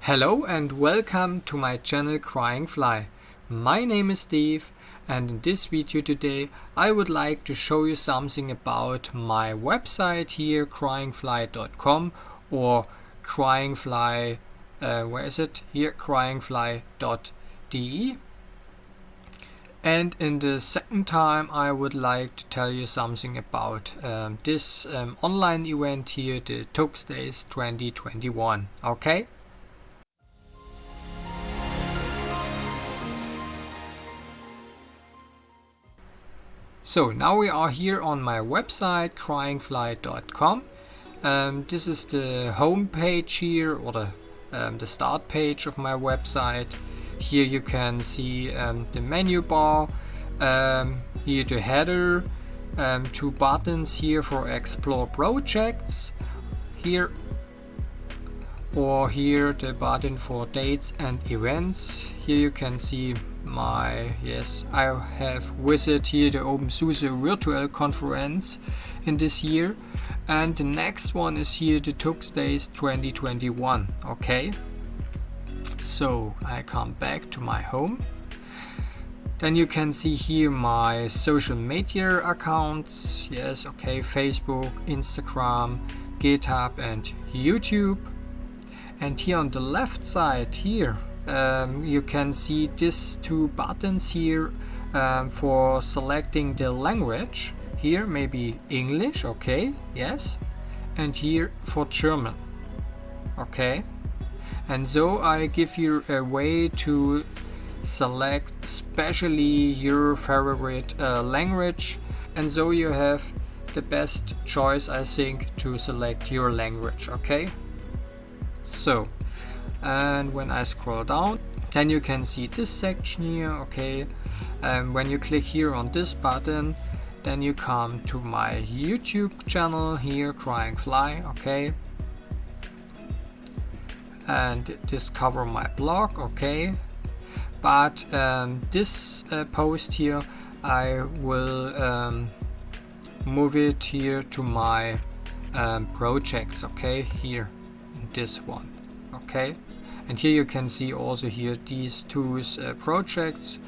Hello and welcome to my channel Crying Fly. My name is Steve, and in this video today I would like to show you something about my website here, cryingfly.com, or cryingfly, where is it? Here, cryingfly.de. And in the second time I would like to tell you something about this online event here, the Tux-Tage 2021. Okay? So now we are here on my website cryingfly.com. This is the home page here, or the start page of my website. Here you can see the menu bar, here the header, two buttons here for explore projects, here, or here the button for dates and events. Here you can see I have visited here the OpenSUSE virtual conference in this year, and the next one is here the Tux-Tage 2021. Okay, so I come back to my home. Then you can see here my social media accounts. Yes, okay, Facebook, Instagram, GitHub and YouTube. And here on the left side here you can see these two buttons here for selecting the language. Here maybe English, okay, yes, and here for German, okay. And so I give you a way to select especially your favorite language, and so you have the best choice, I think, to select your language. Okay, so and when I scroll down, then you can see this section here. Okay, when you click here on this button, then you come to my YouTube channel here, Crying Fly. Okay, and discover my blog. Okay, but this post here I will move it here to my projects. Okay, here in this one. Okay, and here you can see also here these two projects.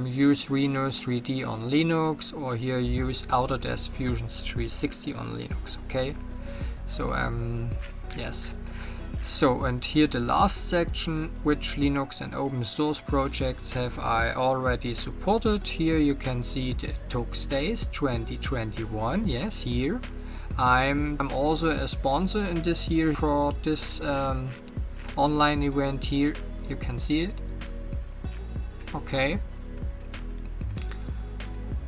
Use Reno 3D on Linux, or here use Autodesk Fusion 360 on Linux. Okay, so yes. So, and here the last section, which Linux and open source projects have I already supported. Here you can see the Tux-Tage 2021. Yes, here I'm also a sponsor in this year for this online event. Here you can see it. Okay,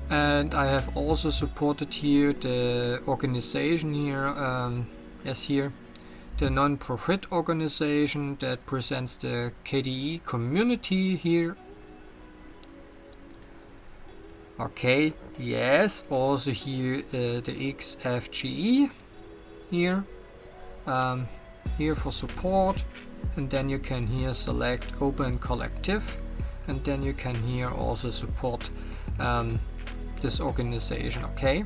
and I have also supported here the organization here. Yes, here the non-profit organization that presents the KDE community here. Okay, yes, also here the XFGE here, here for support, and then you can here select Open Collective, and then you can here also support this organization. Okay,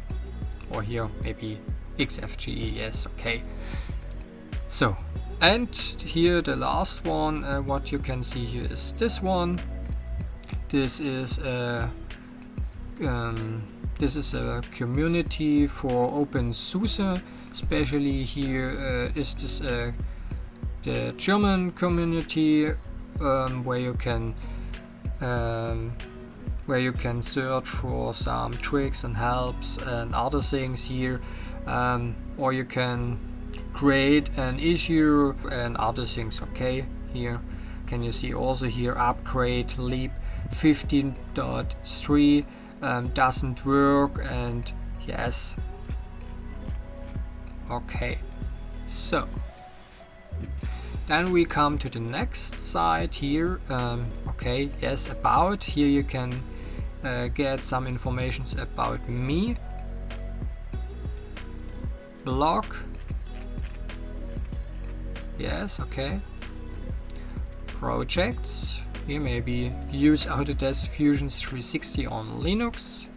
or here maybe XFGE. Yes, okay. So, and here the last one, what you can see here is this one. This is a community for OpenSUSE. Especially here is this the German community, where you can search for some tricks and helps and other things here, or you can create an issue and other things. Okay, here can you see also here upgrade leap 15.3 doesn't work, and yes. Okay, so then we come to the next side here. Okay, yes, about here you can get some information about me, blog. Yes, okay, projects. Here maybe use Autodesk Fusion 360 on Linux.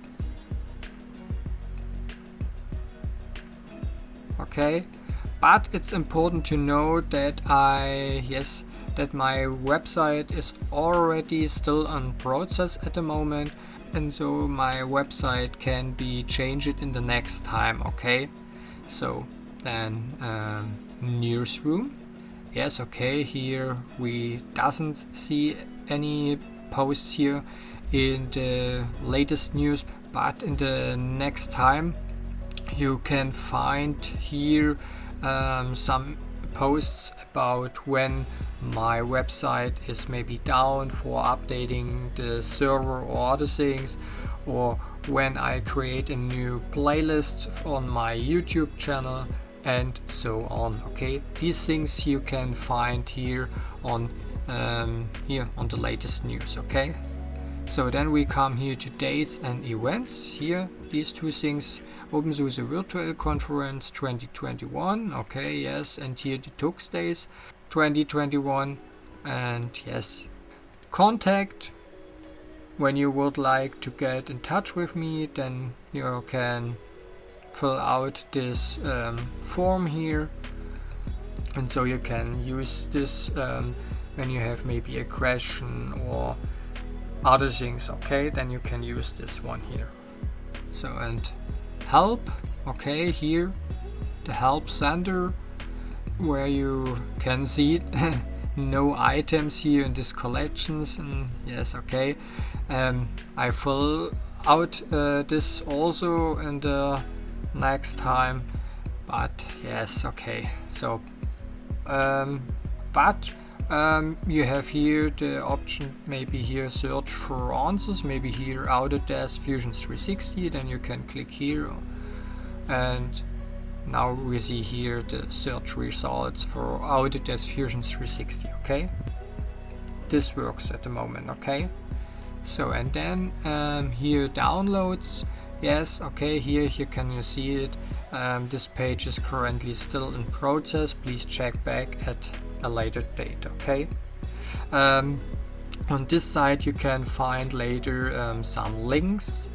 Okay, but it's important to know that I that my website is already still in process at the moment, and so my website can be changed in the next time. Okay, so then newsroom. Yes, okay, here we doesn't see any posts here in the latest news, but in the next time you can find here some posts about when my website is maybe down for updating the server or other things, or when I create a new playlist on my YouTube channel, and so on. Okay, these things you can find here on the latest news. Okay, so then we come here to dates and events. Here, these two things: OpenSUSE Virtual Conference 2021. Okay, yes, and here the Tux-Days 2021, and yes, contact. When you would like to get in touch with me, then you can fill out this form here, and so you can use this when you have maybe a question or other things. Okay, then you can use this one here. So, and help. Okay, here the help center, where you can see no items here in this collections, and yes, okay, I fill out this also in the next time, but yes, okay, so you have here the option, maybe here search for answers, maybe here Autodesk Fusion 360, then you can click here, and now we see here the search results for Autodesk Fusion 360. Okay, this works at the moment. Okay, so and then here downloads. Yes, okay, here can you see it. This page is currently still in process. Please check back at a later date. Okay, on this site you can find later some links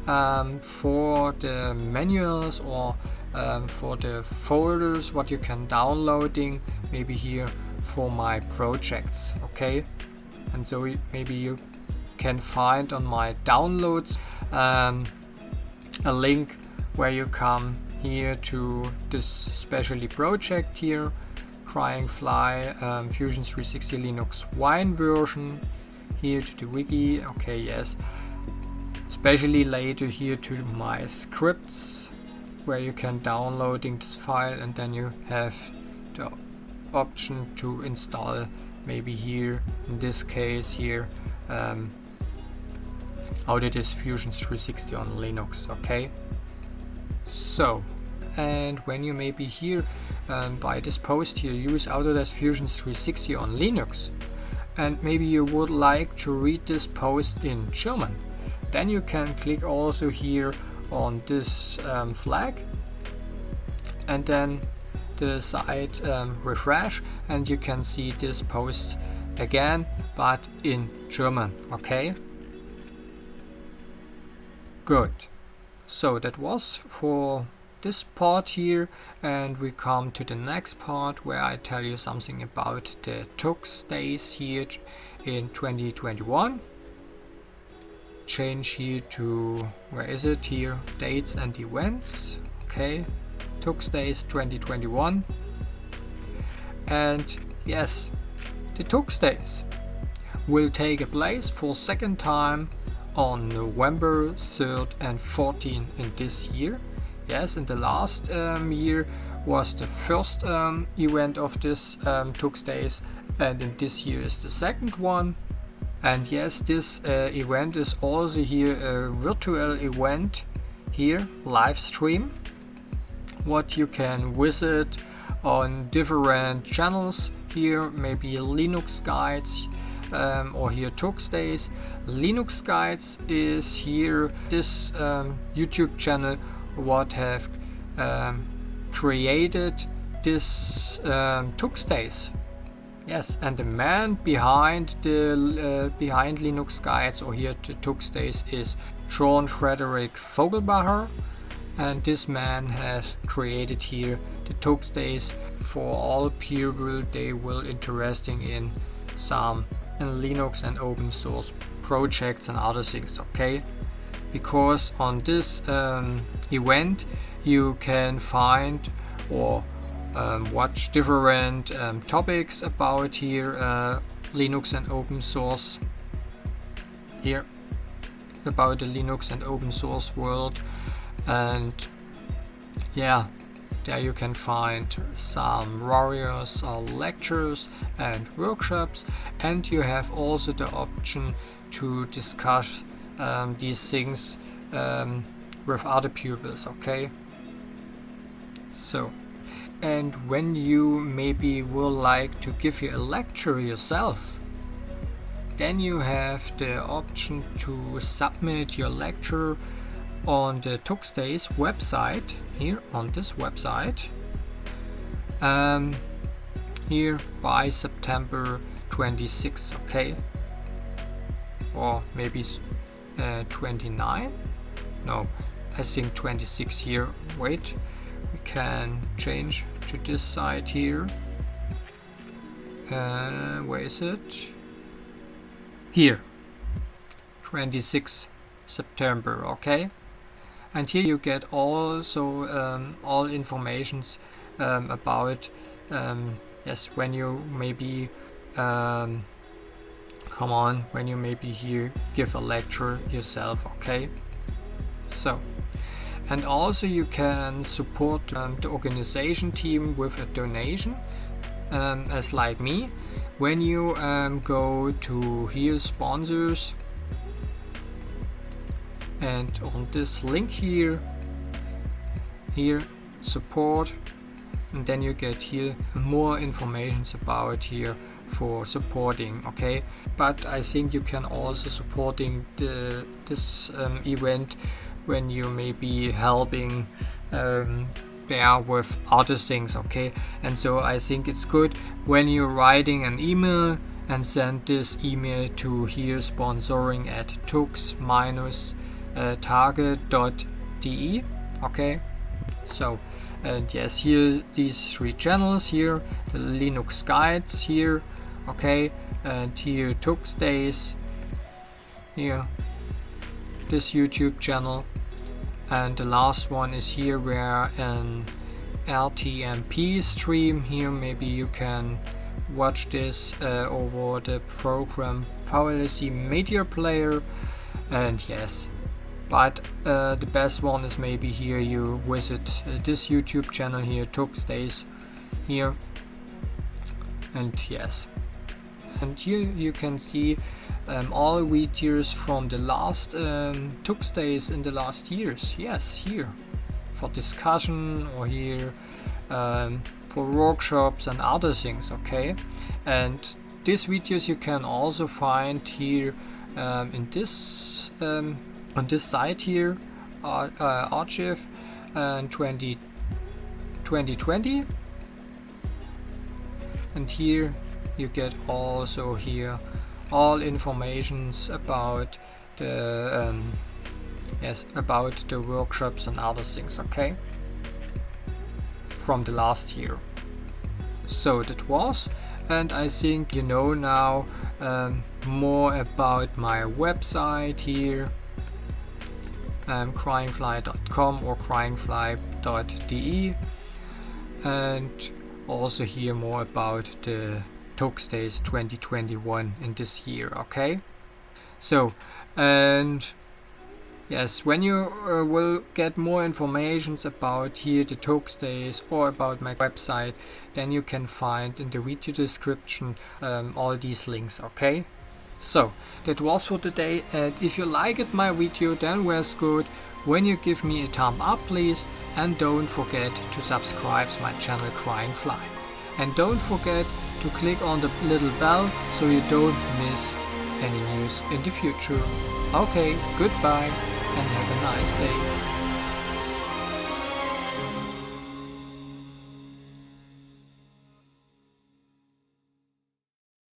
for the manuals or for the folders what you can downloading, maybe here for my projects. Okay, and so maybe you can find on my downloads a link where you come here to this specially project here, Crying Fly Fusion 360 Linux Wine version, here to the wiki. Okay, yes, especially later here to my scripts, where you can downloading this file, and then you have the option to install, maybe here in this case here Autodesk Fusion 360 on Linux. Okay, so, and when you maybe here by this post here use Autodesk Fusion 360 on Linux, and maybe you would like to read this post in German, then you can click also here on this flag, and then the site refresh, and you can see this post again, but in German. Okay, good. So that was for this part here, and we come to the next part where I tell you something about the Tux-Days here in 2021. Change here to, where is it here, dates and events. Okay, Tux-Days 2021, and yes, the Tux-Days will take place for second time on November 3rd and 14th in this year. Yes, and the last year was the first event of this Tux-Days, and in this year is the second one. And yes, this event is also here a virtual event here, live stream, what you can visit on different channels here, maybe Linux guides or here Tux-Days. Linux guides is here this YouTube channel what have created this Tux-Days. Yes, and the man behind the behind Linux guides or here the Tux-Days is Sean Frederick Vogelbacher, and this man has created here the Tux-Days for all people they will interesting in some in Linux and open source projects and other things, okay? Because on this event you can find or watch different topics about here Linux and open source, here about the Linux and open source world. And yeah, there you can find some various lectures and workshops, and you have also the option to discuss these things with other pupils, okay? So, and when you maybe will like to give you a lecture yourself, then you have the option to submit your lecture on the Tux-Tage website, here on this website, here by September 26th, okay? Or maybe 29? No, I think 26 here. Wait, we can change to this side here. Where is it? Here, 26 September, okay? And here you get also all informations about yes, when you maybe when you maybe here give a lecture yourself, okay? So, and also you can support the organization team with a donation, as like me, when you go to here sponsors, and on this link here support, and then you get here more information about here for supporting, okay? But I think you can also supporting this event when you may be helping there with other things, okay? And so I think it's good when you're writing an email and send this email to here sponsoring at tux-tage.de, okay? So, and yes, here these 3 channels here, the Linux guides here, okay, and here Tux-Tage, here this YouTube channel, and the last one is here where an LTMP stream here. Maybe you can watch this over the program VLC Media Player, and yes, but the best one is maybe here you visit this YouTube channel here, Tux-Tage here, and yes, and here you can see all videos from the last Tux-Tage in the last years. Yes, here for discussion, or here for workshops and other things, okay? And these videos you can also find here in this on this site here, archive 2020, and here you get also here all informations about the about the workshops and other things, okay, from the last year. So that was, and I think you know now more about my website here, cryingfly.com or cryingfly.de, and also hear more about the Tux-Tage 2021 in this year, okay? So, and yes, when you will get more information about here the Tux-Tage or about my website, then you can find in the video description all these links, okay? So, that was for today, and if you liked my video, then was good when you give me a thumb up, please, and don't forget to subscribe to my channel Crying Fly. And don't forget to click on the little bell so you don't miss any news in the future. Okay, goodbye and have a nice day.